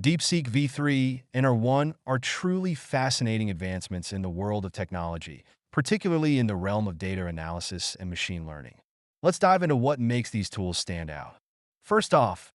DeepSeek V3 and R1 are truly fascinating advancements in the world of technology, particularly in the realm of data analysis and machine learning. Let's dive into what makes these tools stand out. First off,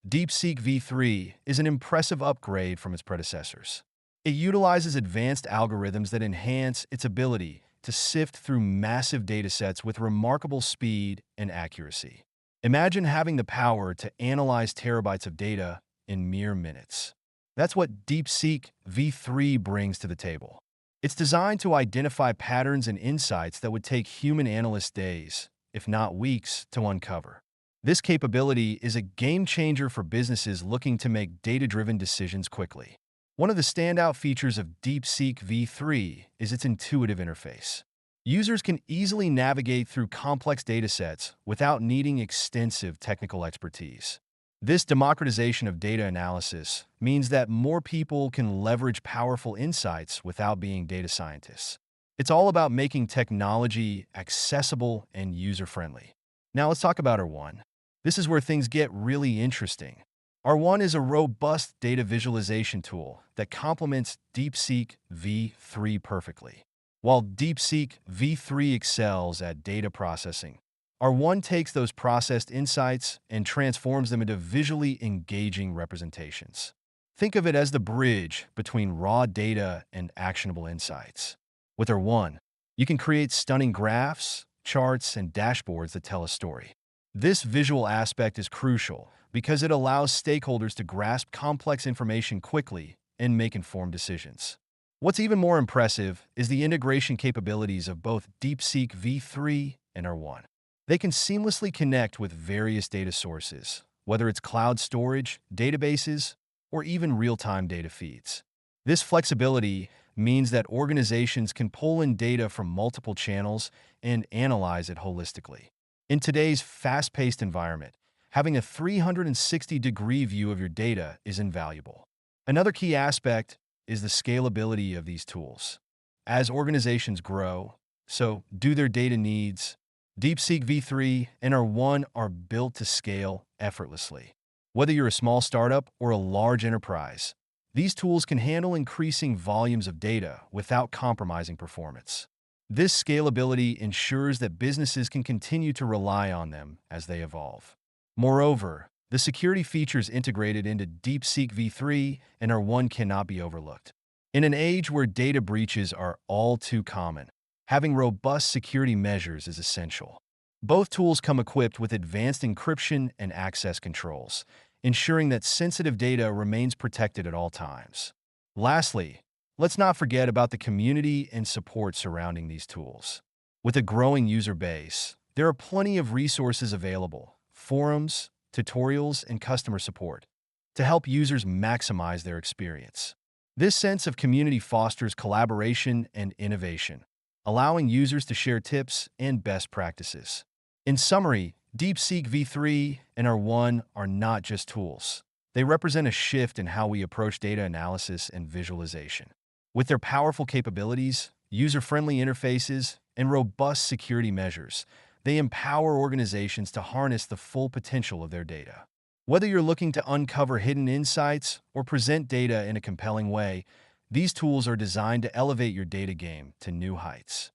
DeepSeek V3 is an impressive upgrade from its predecessors. It utilizes advanced algorithms that enhance its ability to sift through massive datasets with remarkable speed and accuracy. Imagine having the power to analyze terabytes of data in mere minutes. That's what DeepSeek V3 brings to the table. It's designed to identify patterns and insights that would take human analysts days, if not weeks, to uncover. This capability is a game changer for businesses looking to make data-driven decisions quickly. One of the standout features of DeepSeek V3 is its intuitive interface. Users can easily navigate through complex datasets without needing extensive technical expertise. This democratization of data analysis means that more people can leverage powerful insights without being data scientists. It's all about making technology accessible and user-friendly. Now let's talk about R1. This is where things get really interesting. R1 is a robust data visualization tool that complements DeepSeek V3 perfectly. While DeepSeek V3 excels at data processing, R1 takes those processed insights and transforms them into visually engaging representations. Think of it as the bridge between raw data and actionable insights. With R1, you can create stunning graphs, charts, and dashboards that tell a story. This visual aspect is crucial because it allows stakeholders to grasp complex information quickly and make informed decisions. What's even more impressive is the integration capabilities of both DeepSeek V3 and R1. They can seamlessly connect with various data sources, whether it's cloud storage, databases, or even real-time data feeds. This flexibility means that organizations can pull in data from multiple channels and analyze it holistically. In today's fast-paced environment, having a 360-degree view of your data is invaluable. Another key aspect is the scalability of these tools. As organizations grow, so do their data needs. DeepSeek V3 and R1 are built to scale effortlessly. Whether you're a small startup or a large enterprise, these tools can handle increasing volumes of data without compromising performance. This scalability ensures that businesses can continue to rely on them as they evolve. Moreover, the security features integrated into DeepSeek V3 and R1 cannot be overlooked. In an age where data breaches are all too common, having robust security measures is essential. Both tools come equipped with advanced encryption and access controls, ensuring that sensitive data remains protected at all times. Lastly, let's not forget about the community and support surrounding these tools. With a growing user base, there are plenty of resources available, forums, tutorials, and customer support to help users maximize their experience. This sense of community fosters collaboration and innovation, allowing users to share tips and best practices. In summary, DeepSeek V3 and R1 are not just tools. They represent a shift in how we approach data analysis and visualization. With their powerful capabilities, user-friendly interfaces, and robust security measures, they empower organizations to harness the full potential of their data. Whether you're looking to uncover hidden insights or present data in a compelling way, these tools are designed to elevate your data game to new heights.